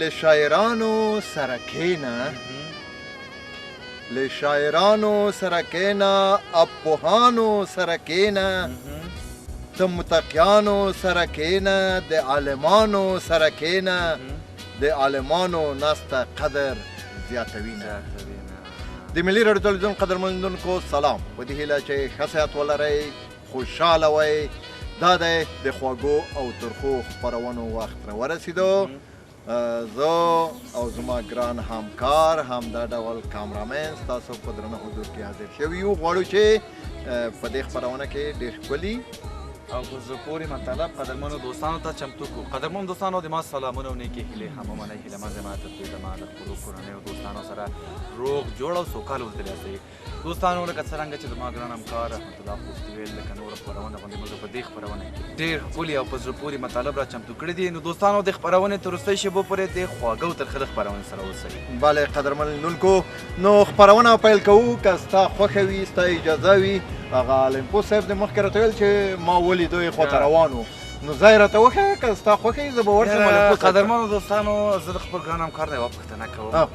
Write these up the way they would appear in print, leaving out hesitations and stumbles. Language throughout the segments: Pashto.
له شاعرانو سره کښېنه له شاعرانو سره کښېنه اب پوهانو سره کښېنه ته متقیانو سره کښېنه د عالمانو سره کښېنه د عالمانو ناسته قدر زیاتوینه د ملي راډیو تلویزیون قدرمنونکو سلام په دې هیله چې ښه صحت ولرئ خوشحاله وئ دا دی د خواږو او ترخو خپرونو وخت راورسېدو زه او زما ګران همکار همدا ډول کامرامین ستاسو په درنه حضور کې حاضر شوي یو غواړو چې په دې خپرونه کې ډېر ښکلي او په زړه پورې مطلب قدرمنو دوستانو ته چمتو کړو قدرمنو دوستانو د ما سلامونه او نیکې هیلې هم ومنئ هیله من زما ترتیب زما د خپلو کورنیو دوستانو سره روغ جوړ او سوکاله اوسېدلی یاستئ دوستانو لکه څرنګه چې زما ګران همکار رحمت الله خوستي ویل لکه نوره خپرونه غوندې موږ په دې خپرونه کې ډېر ښکلي او په زړه پورې مطالب را چمتو کړي دي نو دوستانو د خپرونې تر وروستۍ شېبو پورې د خواږه او ترخه د خپرونې سره اوسئ بله قدرمنونکو نو خپرونه پیل کوو که ستا خوښه وي ستا اجازه وي هغه المپو صاحب د مخکې راته ویل چې ما ولیدو یې خواته روان و نو ځای راته وښیه که ستا خوښه وي زه به ورشم قدرمنو دوستانو زه د خپل ګران همکار نه یوه پوښتنه کوم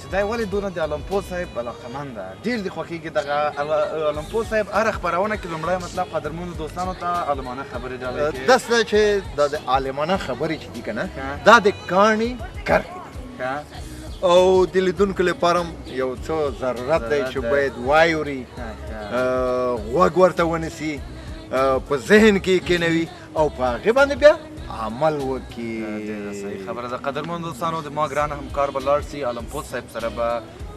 چې دی ولې دونه د المپو صاحب علاقمند ده ډېر دې خوښېږي دغه المپو صاحب هره خپرونه کې لومړی مطلب قدرمنو دوستانو ته عالمانه خبرې ډالۍ کوي داسې ده چې دا د عالمانه خبرې چې دي که نه دا د کاڼي کرښې او د لیدونکو لپاره هم یو څه ضرورت دی چې باید واوري غوږ ورته ونیسي په ذهن کې کېنوي او په هغې باندې بیا عمل وکړي صحیح خبره ده قدرمنو دوستانو د ما ګران همکار به لاړ سي المپو صاحب سره به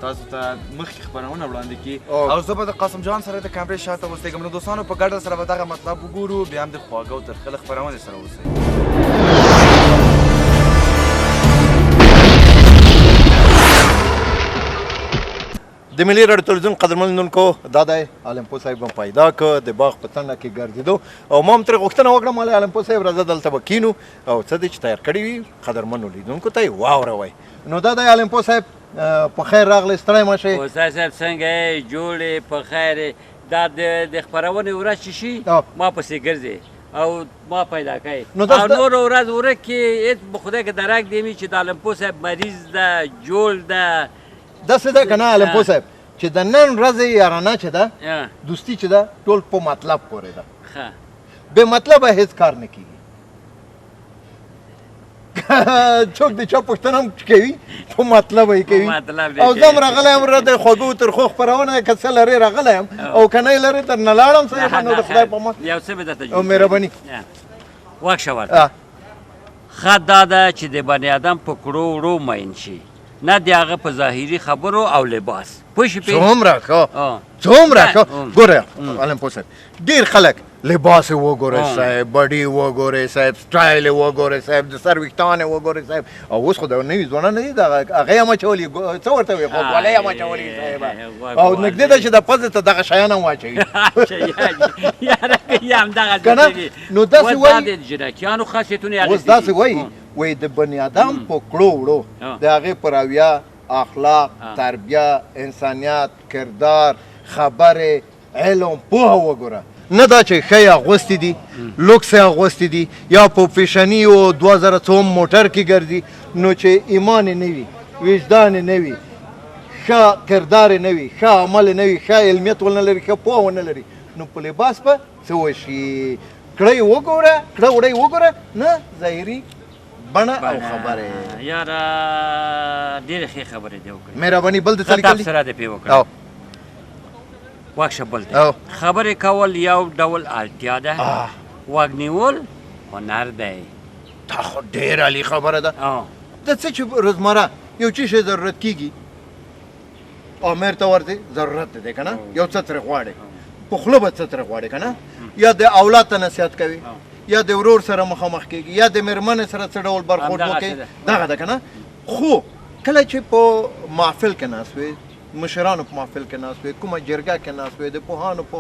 تاسو ته مخکې خپرونه وړاندې کړي او زه به د قاسم جان سره د کامرې شاته اوسېږم نو دوستانو په ګډه سره به دغه مطلب وګورو بیا هم د خواږه او ترخه له خپرونې سره اوسئ د ملي راډیو تلویزیون قدرمنونکو دا دی المپو صاحب هم پیدا که د باغ په څنډه کې ګرځېدو او ما هم ترې غوښتنه وکړه مالی المپو صاحب راځه دلته به کینو او څه دی چې تیار کړي وي قدرمنو لیدونکو ته یې واوروئ نو دا دی المپو صاحب په خیر راغلی ستړی مه شئ استاد صاحب څنګه یې جوړ یې په خیر دا د خپرونې ورځ چې شي ما پسې ګرځې او ما پیدا کوي او نوره ورځ ورک کې هېڅ به خدای که درک دی مي چې د المپو صاحب مریض ده جوړ ده داسې ده که نه المپو صاحب چې د نن ورځې یارانه چې ده دوستي چې ده ټول په مطلب پورې ده بې مطلبه هېڅ کار نه کېږي څوک د چا پوښتنه هم کوي په مطلبه یې کوي او زه هم راغلی یم د خوږو ترخو خپرونه که څه لرې راغلی یم او که نه یې لرې درنه لاړم څه نو د خدای په امان یو څه به درته او مهرباني واښه ورته ښه دا ده چې د بني ادم په کړو وړو مین شي نه د هغه په ظاهري خبرو او لباس پوه شي څومره ښه څومره ښه ګوره المپو صاحب ډېر خلک لباس یې وګورئ صاحب بډي یې وګورئ صاحب سټایل یې وګورئ صاحب د سر ویښتان یې وګورئ صاحب او اوس خو د نوي ځوانان نه دي دغه هغه یې هم اچولي څه ورته وایي غوږوالۍ یې هم اچولي صاحب او نږدې ده چې د پزې ته دغه شیان هم واچوي که نه نو داسې وایي جنکیانو خاصیتونه اوس داسې وایي د بني ادم په کړو وړو د هغې په رویه اخلاق تربیه انسانیت کردار خبرې علم پوهه وګوره نه دا چې ښه یې اغوستې دي لوکس یې اغوستې دي یا په فیشني او 2000 څوم موټر کې ګرځي نو چې ایمان یې نه وي وجدان یې نه وي ښه کردار یې نه وي ښه عمل یې نه وي ښه علمیت ونه لري ښه پوهه ونه لري نو په لباس به څه وشي کړه یې وګوره کړه وړه یې وګوره نه ظاهري بڼه او خبرې یاره ډېرې ښې خبرې دې وکړې مهرباني بل د څه لیکلي تبصره دې پرې وکړه واښه بل دی خبرې کول یو ډول اړتیا ده غوږ نیول هنر دی دا خو ډېره عالي خبره ده د څه چې روزمره یو څه شی ضرورت کېږي امیر ته ورځې ضرورت دی که نه یو څه ترې غواړې په خوله به څه ترې غواړې که نه یا د اولاد ته نصیحت کوي یا د ورور سره مخامخ کېږي یا د مېرمنې سره څه ډول برخورد وکړي دغه ده که نه خو کله چې په محفل کې ناست وې مشرانو په محفل کې ناست وې کومه جرګه کې ناست وې د پوهانو په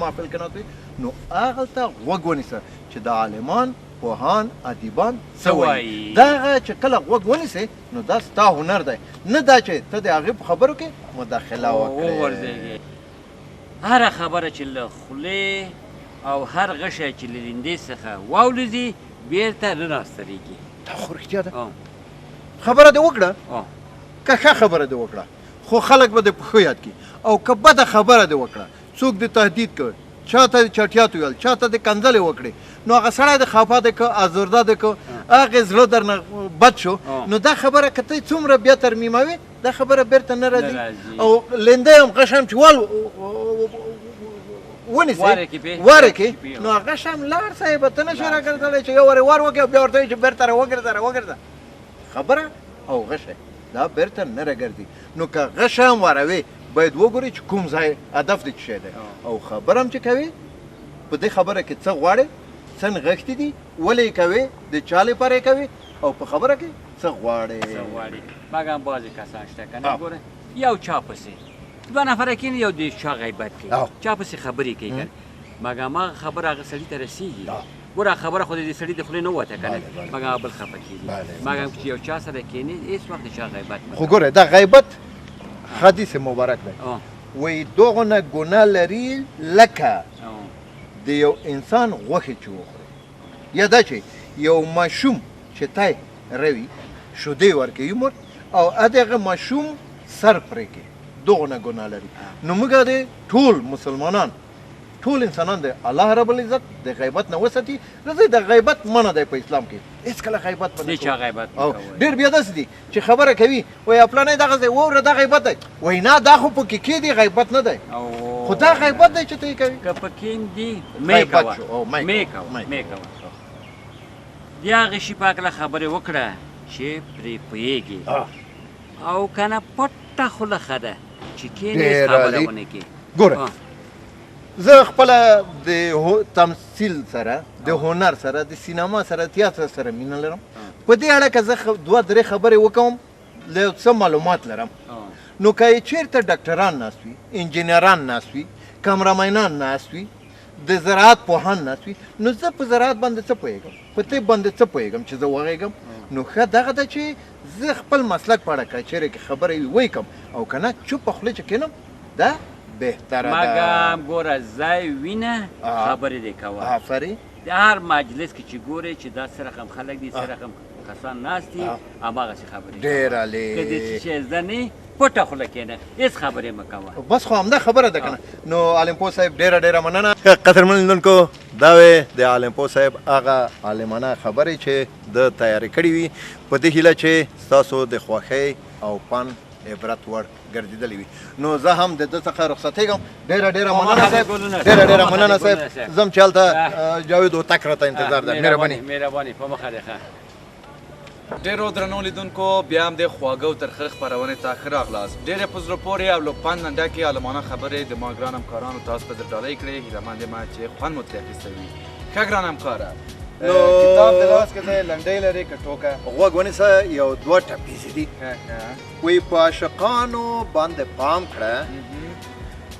محفل کې ناست وې نو هغلته غوږ ونیسه چې د عالمان پوهان ادیبان څه وایي دغه چې کله غوږ ونیسې نو دا ستا هنر دی نه دا چې ته د هغې په خبرو کې مداخله وکړې هره خبره چې له خولې او هر غشی چې له لیندې څخه واولېږي بېرته نه راسترېږي دا خو رښتیا ده خبره دې وکړه که ښه خبره دې وکړه خو خلک به دې په ښه یاد کړي او که بده خبره دې وکړه څوک دې تهدید کړ چا ته چټیات ویل چا ته دې کنځلې وکړې نو هغه سړی دې خفه دې کړه ازرده دې کړه هغې زړه درنه بد شو نو دا خبره که ته څومره بیا ترمیموې دا خبره بیرته نه راځي او لنده هم غشم چې ونیسې واره کې نو هغه شم لاړ صاحبه ته نه شې راګرځلی چې یو وارې وار وکړې او بیا ورته وایي چې بیرته راوګرځه خبره او غشه دا بیرته نه راګرځي نو که غشه هم واروې باید وګورې چې کوم ځای هدف دې څه شی دی او خبره هم چې کوې په دې خبره کې څه غواړې څه نغښتي دي ولې یې کوې د چا لپاره یې کوې او په خبره کې څه غواړې مګر بعضې کسان شته که نه ګوره یو چا پسې دوه نفره کښېني یو د چا غیبت کوي چا پسې خبرې کوي که مګر هماغه خبره هغه سړي ته رسېږي ګوره خبره خو د دې سړي د خولې نه ووته که نه مګر هغه بل خفه کېږي مګر چې یو چا سره کښېني هېڅ وخت د چا غیبت خو ګوره دا غیبت حدیث مبارک دی وایي دغونه ګناه لري لکه د یو انسان غوښې چې وخوري یا دا چې یو ماشوم چې تی روي شیدې ورکوي مور او هغه ماشوم سر پرې کوي دغونه ګناه لري نو موږ د ټول مسلمانان ټول انسانان د الله رب العزت د غیبت نه وساتي راځئ د غیبت منع دی په اسلام کې هېڅکله غیبت په او ډېر بیا داسې دي چې خبره کوي وایي فلانی دغه ځای واوره دا غیبت دی وایي نه دا خو په کې کېدي غیبت نه دی خو دا غیبت دی چې ته یې کوي که په کېندي مې کوه د هغې شي په هکله خبرې وکړه چې پرې پوهېږي او که نه پټه خوله ښه ده چې کېنې خبره ونه کړي ګوره زه خپله د تمثیل سره د هنر سره د سینما سره تیاتر سره مینه لرم په دې اړه که زه دوه درې خبرې وکوم له څه معلومات لرم نو که یې چېرته ډاکټران ناست وي انجینران ناست وي کامرامینان ناست وي د زراعت پوهان ناست وي نو زه په زراعت باندې څه پوهېږم په طب باندې څه پوهېږم چې زه وغېږم نو ښه دغه ده چې زه خپل مسلک په اړه که چېرې کې خبره وی کم او که نه چوپه خوله چې کښېنم دا بهتره ده مګر ګوره ځای وینه خبرې دې کوه آفرین د هر مجلس کې چې ګورې چې دا څه رقم خلک دي څه رقم کسان ناست دي هماغسې خبرې ډېر عالي که دې څه شی زده نه پټه خوله کښېنه هېڅ خبرې مه کوه بس خو همدا خبره ده که نه نو عالم پوه صاحب ډېره مننه قدرمن لیدونکو دا وې د عالم پوه صاحب هغه عالمانه خبرې چې د تیارې کړې وي په دې هیله چې ستاسو د خوښۍ او پند عبرت وړ ګرځېدلی وي نو زه هم د ده څخه رخصتېږم ډېره مننه صاحب ډېره مننه صاحب ځم چې هلته جاوید هوتک راته انتظار ده مهرباني په مخه دی ښه ډېرو درنو لیدونکو بیا هم د خواږه او ترخه خپرونې ته ښه راغلاست ډېرې په زړه پورې او له پند نه ډکې عالمانه خبرې د ما ګران همکارانو تاسو ته در ډالۍ کړې هیله یم چې خوند مو ترې اخیستی وي ښه ګران همکاره کتاب د لاس کې ځای لنډۍ لرې که ټوکه غوږ ونیسه یو دوه ټپیزې دي وایي په عاشقانو باندې پام کړه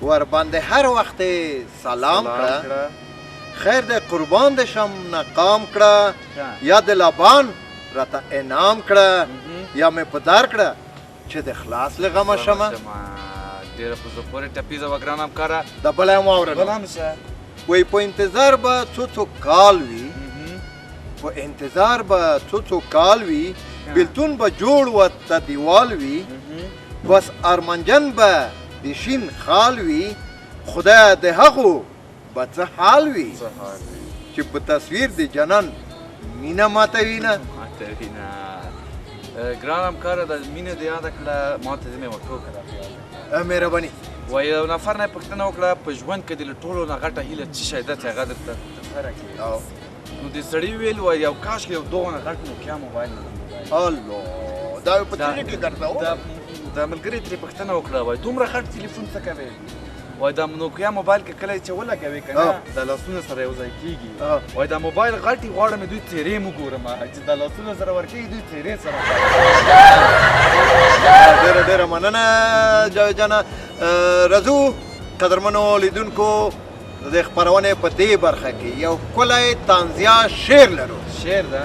ور باندې هر وخت سلام کړه خیر د قربان د شم ناکام کړه یا د لبان راته انعام کړه یا مې په دار کړه چې د خلاص له غمه شمه ډېره په زړه پورې ټپیزه وه ګران همکاره د بله هم واورله وایي په انتظار به څو کال وي په انتظار به څو کال وي بلتون به جوړ ورته دیوال وي بس ارمنجن به د شین خال وي خدای د هغو به څه حال وي چې په تصویر د جنان مینه ماتوي نه ګران همکاره د مینې د یاده کړه ما ته ځینې یوه ټوکه راپه مهرباني وایي یو نفر نه یې پوښتنه وکړه په ژوند کې د له ټولو نه غټه هیله څه شی ده چې هغه درته ترسره کړي نو دې سړي ویل وایي یو کاشکې یو دغونه غټ نوکیا موبایل الله دا په څه کې ګرځاو د ملګري ترې پوښتنه وکړه وایي دومره غټ تلیفون څه کوې وایي دا نوکیا موبایل کې کله چې ولګوې که نه د لاسونه سره یو ځای کېږي وایي دا موبایل غټ یې غواړم دوی څېرې م وګورم چې د لاسونه سره ورکېږي دوی څېرې سره ډېره مننه جاوید جانه راځو قدرمنو لیدونکو د خپرونې په دې برخه کې یو ښکلی طنزیه شعر لرو شعر ده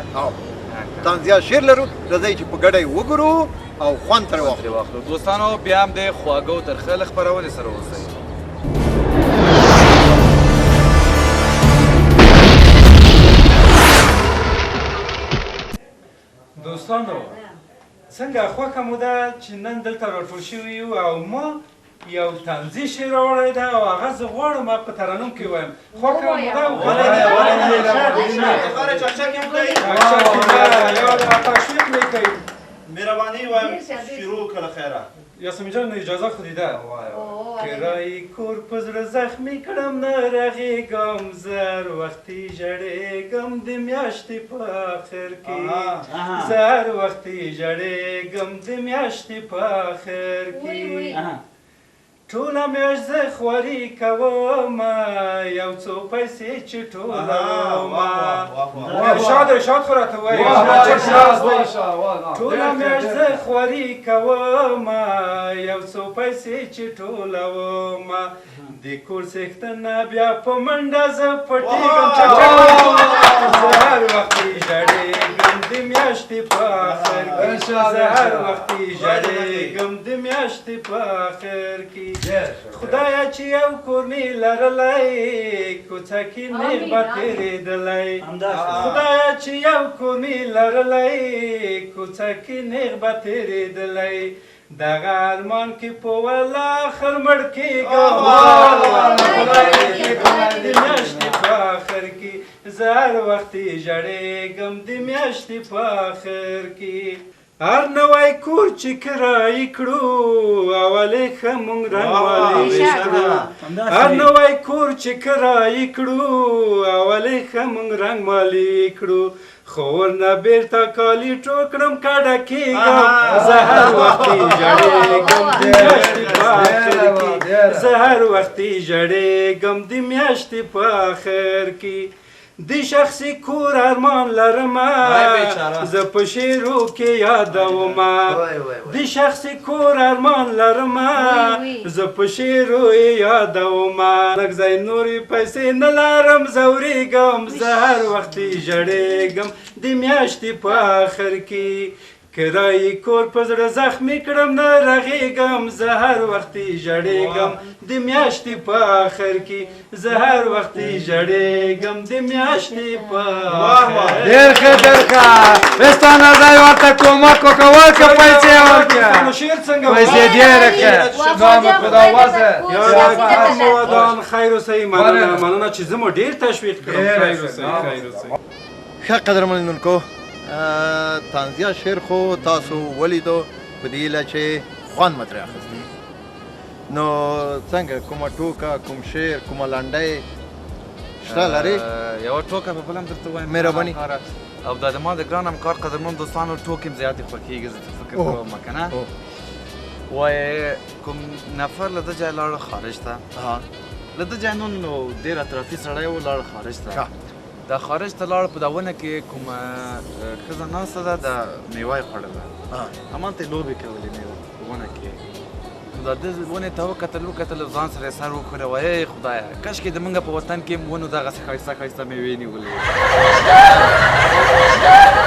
طنزیه شعر لرو راځئ چې په ګډه یې وګورو او خوند ترې واخلو دوستانو بیا هم د خواږه او ترخه له خپرونې سره اوسئ دوستانو څنګه خوښه مو ده چې نن دلته راټول شوي یو او ما یو طنزي شعر راوړی ده او هغه زه غواړم په ترنم کې ووایم خوښه مو ده مهرباني وایم شروع کړه خیره یاسمین جان اجازه خو دیده کرایي کور په زړه زخمي کړم نه رغېږم زه هر وختي ژړېږم د میاشتې په آخر کې زه هر وختي ژړېږم د میاشتې په آخر کې ټوله میاشت زه خواري کوم یو څو پیسې چې ټولوم ارشاد خو راته وایي ټوله میاشت زه خواري کوم یو څو پیسې چې ټولوم د کور څښتنه بیا په منډه زه پټېږم زه هر وختي ژړېږم د میاشتې په آخر کې زه هر وختي ژړېږم د میاشتې په آخر کې خدایه چې یو کور مې لرلی کوڅه کې نیغ به تېرېدلی خدایه چې یو کور مې لرلی کوڅه کې نیغ به تېرېدلی دغه ارمان کې په ولاخر مړ کېږم د میاشتې په آخر کې زه هر وختي ژړېږم د میاشتې په آخر کې هر نوی کور چې کرایي کړو اولې ښه مونږ رنګوالي کړو هر نوی کور چې کرایي کړو اولې ښه مونږ رنګوالي کړو خو ورنه بېرته کالي ټوکړم کډه کېږم زه هر وختي ژړېږم د میاشتې په آخر کې زه هر وختي ژړېږم د میاشتې په آخر کې د شخصي کور ارمان لرمه زه په شعرو کې یادومه د شخصي کور ارمان لرمه زه په شعرو یادومه لږ ځای نورې پیسې نه لرم ځورېږم زه هر وختي ژړېږم د میاشتې په آخر کې کرایي کور په زړه زخمي کړم نه رغېږم زه هر وختي ژړېږم د میاشتې په آخر کې زه هر وختي ژړېږم د میاشتې په آخر کې ډېر ښه ډېر ښه هېڅ ځای ورته کومک وکړه ورکړه پیسې ورکړه پیسې ډېره ښه نامه خدا واسه ودان خیر اوسئ مننه چې زه مو ډېر تشویق کړم خیر اوسئ ښه قدرمنونکو طنزیه شعر خو تاسو ولیدو په دې هیله چې خوند مو ترې اخیستی نو څنګه کومه ټوکه کوم شعر کومه لنډۍ شته لرې یوه ټوکه به بل هم درته وایم مهرباني او دا د ما د ګران همکار قدرمن دوستانو ټوکې هم زیاتې خوښېږي زه فکر کوم که نه وایي کوم نفر له ده ځای لاړه خارج ته له ده ځای نو ډېر اطرافي سړی و لاړه خارج ته دا خارج ته لاړ په دا ونه کې کومه ښځه ناسته ده د میوه یې خوړله همالته یې لوبې کولې میوه په ونه کې نو دا ده ونې ته وکتل ځان سره یې سر وښوره وایي خدایه کاشکې د موږ په وطن کې ونو دغسې ښایسته ښایسته میوې نیولې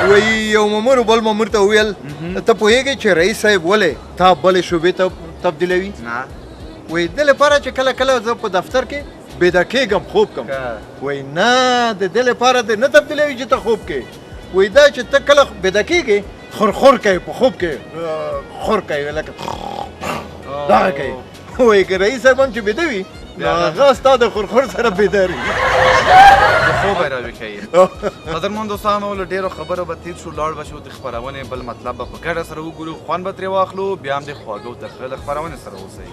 وایي یو مامور بل مامور ته وویل ته پوهېږې چې رئیس صاحب ولې تا بلې شعبې ته تبدیلوي نه وایي دې لپاره چې کله کله زه په دفتر کې بیده کېږم خوب کم وایي نه د دې لپاره دې نه تبدیلوي چې ته خوب کې وایي دا چې ته کله بیده کېږې خورخور کوي په خوب کې خور کوي لکه دغه کوي وایي که رئیس صاحب هم چې بیده وي نو هغه ستا د خورخور سره بیدار وي د خوب یې راویښوي قدرمن دوستانو له ډېرو خبرو به تېر شو لاړ به شو د خپرونې بل مطلب به په ګډه سره وګورو خوند به ترې واخلو بیا هم د خواږه اوترخه له خپرونې سره اوسئ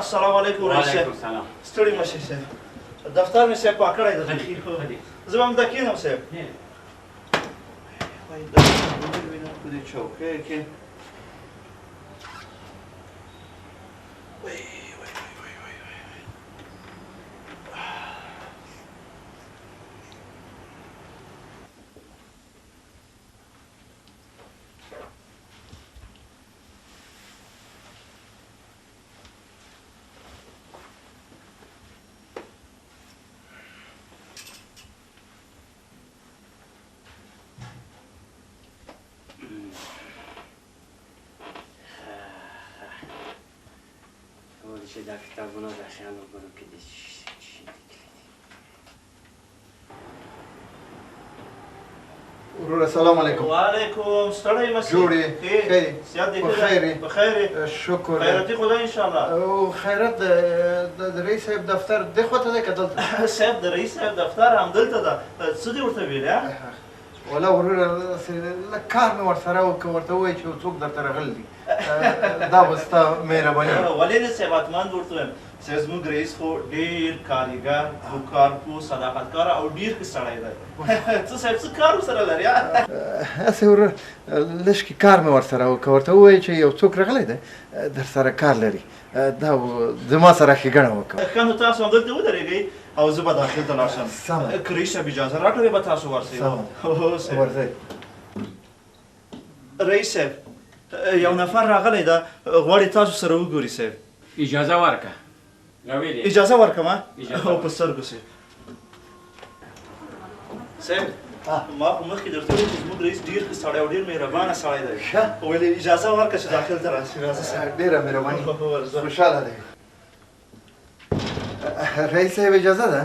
السلام علیکم رئیس صاحب ستړي مه شئ صاحب دفتر مې صاحب پاک کړی ده خیر خو زه به همدا کښېنم صاحب وایي دا وینم په دې چوکۍ کې دا کتابونه د شیانو وګورم کې دي چې ورور السلام علیکم. وعلیکم ستړی مسی. جوړې خیر. سیادت دې بخیر. بخیر. شکر. خیرتي خدای ان شاء الله. او خیرت د رئیس صاحب دفتر د خواته ده که دلته؟ صاحب د رئیس صاحب دفتر همدلته ده. څه دې ورته ویل ولا ورور لږ کار مې ورسره وکړ ورته ووایه چې څوک درته راغلی دي دا به ستا مهرباني ولې دې صحتمند ورته وایم صاحب زموږ رئیس خو ډېر کارګر کارپوه صداقتکار او ډېر ښه سړی دی څه صاحب څه کار ورسره لرې هسې ورور لږ کار مې ورسره وکړ ورته ووایه چې یو څوک راغلی دی در سره کار لري دا زما سره ښېګڼه وکړه ښه نو تاسو همدلته ودرېږئ او زه به داخل ته لاړ شم سمه که رئیس صاحب اجازه راکړئ به تاسو ورسئ ورځئ رئیس صاحب یو نفر راغلی ده غواړي تاسو سره وګوري صاحب اجازه ورکړه راویلې اجازه ورکړم او په سترګو صاحب صاحب ما خو مخکې درته وویل چې زموږ رئیس ډېر ښه سړی او ډېر مهربانه سړی دی ویلې اجازه ورکړه چې داخل ته راشي راځه صاحب ډېره مهرباني خوشحاله دی رئیس صاحب اجازه ده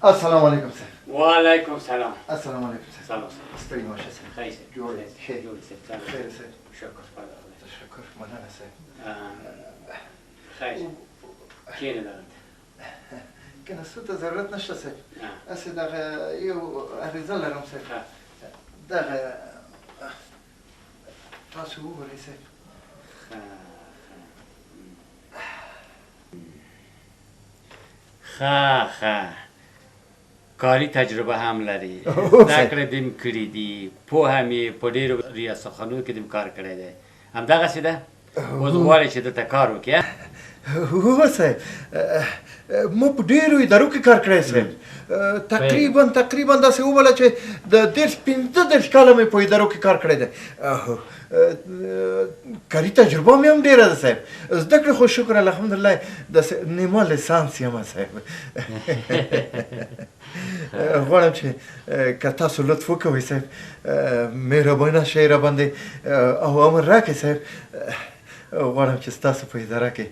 السلام علیکم صاحب وعلیکم سلام السلام علیکم صاحب سلام ستړي ماشه صاحب خیر صاحب جوړ خیر صاحب خیر صاحب شکر تشکر مننه صاحب خیر کینه دارم کنه څه ته ضرورت نشته صاحب هسې دغه یو عریضه لرم صاحب دغه تاسو وګورئ صاحب ښه کاری تجربه هم لري زده کړې دې م کړي دي پوهه هم یې په ډېرو ریاستخانو کې دې م کار کړی دی همدغسې ده اوس غواړې چې دلته کار وکړې هو صاحب ما په ډېرو ادارو کې کار کړی صاحب تقریبا داسې وویله چې د 15 کاله مې په ادارو کې کار کړی دی کاري تجربه مې هم ډېره ده صاحب زده کړې خو شکر الحمدلله داسې نیمه لیسانس یم صاحب غواړم چې که تاسو لطف وکوئ صاحب مهربانه شئ راباندې او امر راکړئ صاحب غواړم چې ستاسو په اداره کې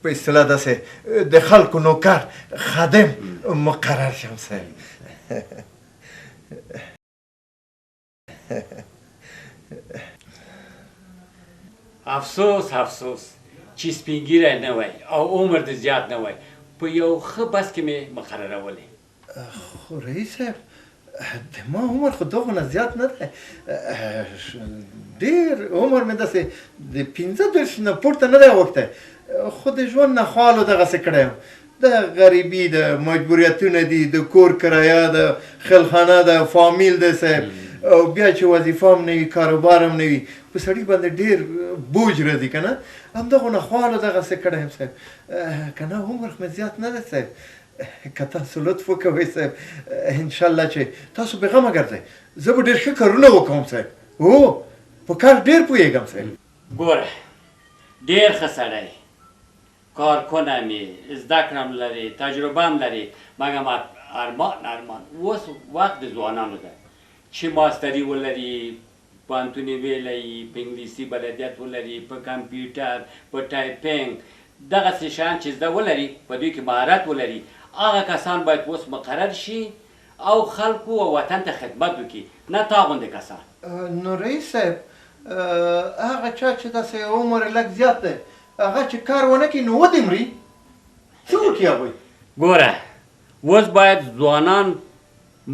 په اصطلاح داسې د خلکو نوکر خادم مقرر شم صاحب افسوس چې سپین ږیری نه وای او عمر دې زیات نه وای په یو ښه بس کې مې مقررولې خو رئیس صاحب د ما عمر خو دغونه زیات نه دی ډېر عمر مې داسې د 15 نه پورته نه دی اوښتی خو د ژوند نه خوالو دغسې کړی یم د غریبي د مجبوریتونه دي د کور کرایه د خلخانه د فامیل دی صاحب او بیا چې وظیفه هم نه وي کاروبار هم نه وي په سړي باندې ډېر بوج راځي که نه همدغونه خوالو دغسې کړی یم صاحب که نه عمر مې زیات نه دی صاحب که تاسو لطف وکوئ صاحب انشاءالله چې تاسو بېغمه ګرځئ زه به ډېر ښه کارونه وکوم صاحب هو په کار ډېر پوهېږم صاحب ګوره ډېر ښه سړی کارکونه مې زده کړه هم لري تجربه هم لري مګر ارمان اوس وخت د ځوانانو ده چې ماستري ولري پوهنتون یې ویلی په انګلیسي بلدیت ولري په کمپیوټر په ټایپینګ دغسې شیان چې زده ولري په دوی کې مهارت ولري هغه کسان باید اوس مقرر شي او خلکو او وطن ته خدمت وکړي نه تا غوندې کسان نو رئیس صاحب هغه چا چې داسې عمر یې لږ زیات دی هغه چې کار ونه کړي نو ودې مري څه وکړي هغوی ګوره اوس باید ځوانان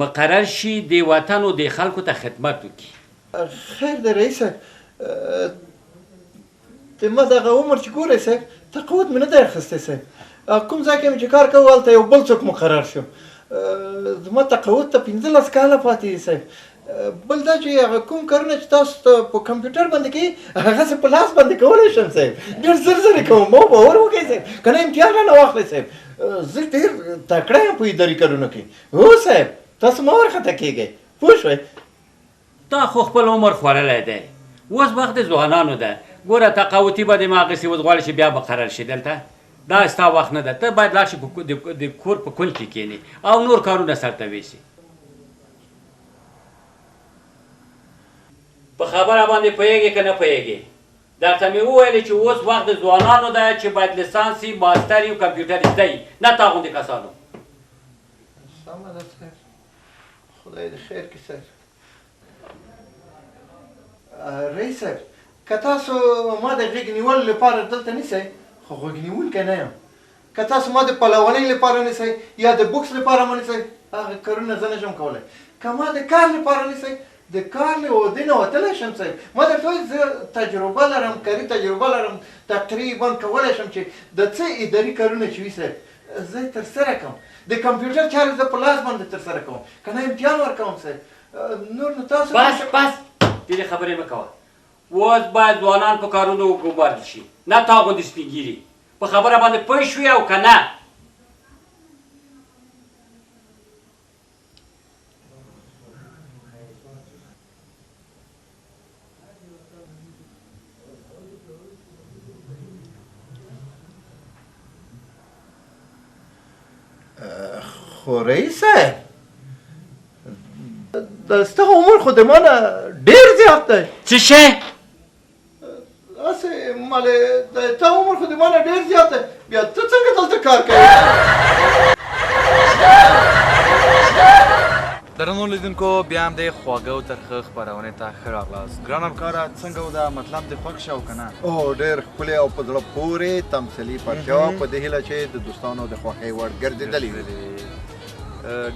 مقرر شي د وطن او د خلکو ته خدمت وکړي خیر دی رئیس صاحب د ما دغه عمر چې ګورئ صاحب تقاعد مې نه دی اخیستی صاحب کوم ځای کې مې چې کار کوو هلته یو بل څوک مقرر شو زما تقاعد ته 15 کاله پاتې دي صاحب بل دا چې هغه کوم کارونه چې تاسو ته په کمپیوټر باندې کوي هغسې په لاس باندې کولی شم صاحب ډېر زر یې کوم ما باور وکړئ صاحب که نه امتیاز رانه واخلئ صاحب زه ډېر تکړه یم په اداري کارونو کې هو صاحب تاسو مه وارخطا کېږئ پوه شوئ تا خو خپل عمر خوړلی دی اوس وخت د ځوانانو ده ګوره تقاوتي به دې ما اخیستې اوس غواړې چې بیا مقرر شي دلته دا ستا وخت نه ده ته باید لاړ شي د کور په کونج کې کښېنې او نور کارونه سرته ویسي په خبره باندې پوهېږې که نه پوهېږې درته مې وویلې چې اوس وخت د ځوانانو ده چې باید لیسانس وي ماستر وي کمپیوټر زده وي نه تا غوندې کسانو سمه ده صاحب خدای دې خیر کړي صاحب رئیس صاحب که تاسو ما د غېږ نیولو لپاره دلته نیسئ خو غوږ نیونکی نه یم که تاسو ما د پلونۍ لپاره نیسئ یا د بوکس لپاره مو نیسئ هغه کارونه زه نه شم کولی که ما د کار لپاره نیسئ د کار له عهدې نه وتلی شم صاحب ما درته وایي زه تجربه لرم کاري تجربه لرم تقریبا کولی شم چې د څه اداري کارونه چې وي صاحب زه یې ترسره کړم د کمپیوټر چارې زه په لاس باندې ترسره کوم که نه امتحان ورکوم صاحب نور نو تاسو بس ډېرې خبرې مه کوه اوس باید ځوانان په کارونو وګمارل شي نه تا غوندې سپین ږیري په خبره باندې پوه شوې او که نه خو رئیس صاحب ستا عمر خو د ما نه ډېر زیات دی څه شی هسې مالې د تا عمر خو د ما نه ډېر زیات دی بیا ته څنګه دلته کار کوې درنو لیدونکو بیا هم د خواږه او ترخه خپرونې ته ښه راغلاست ګران همکاره څنګه و دا مطلب دې خوښ شه او که نه او ډېر ښکلې او په زړه پورې تمثیلي پرچا په دې هیله چې د دوستانو د خوښۍ وړ ګرځېدلې وي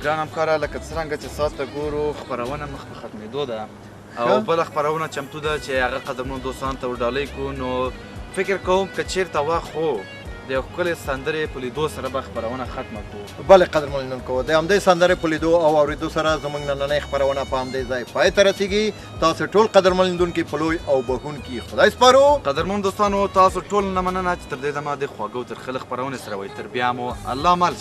ګران همکاره لکه څرنګه چې ساعت ته ګورو خپرونه مخ په ختمېدو ده او بله خپرونه چمتو ده چې هغه قدرمنو دوستانو ته ورډالۍ کړو نو فکر کوم که چېرته وخت و د یو ښکلې سندرې په لیدو سره به خپرونه ختمه کړو بلې قدرمنو لیدونکو د همدې سندرې په لیدو او اورېدو سره زموږ نننۍ خپرونه په همدې ځای پای ته رسېږي تاسو ټول قدرمن لیدونکي په لوی او بښونکي خدای سپارو قدرمن دوستانو تاسو ټول نه مننه چې تر دې دمه د خواږه او ترخه له خپرونې سره وئ تر بیا مو الله مل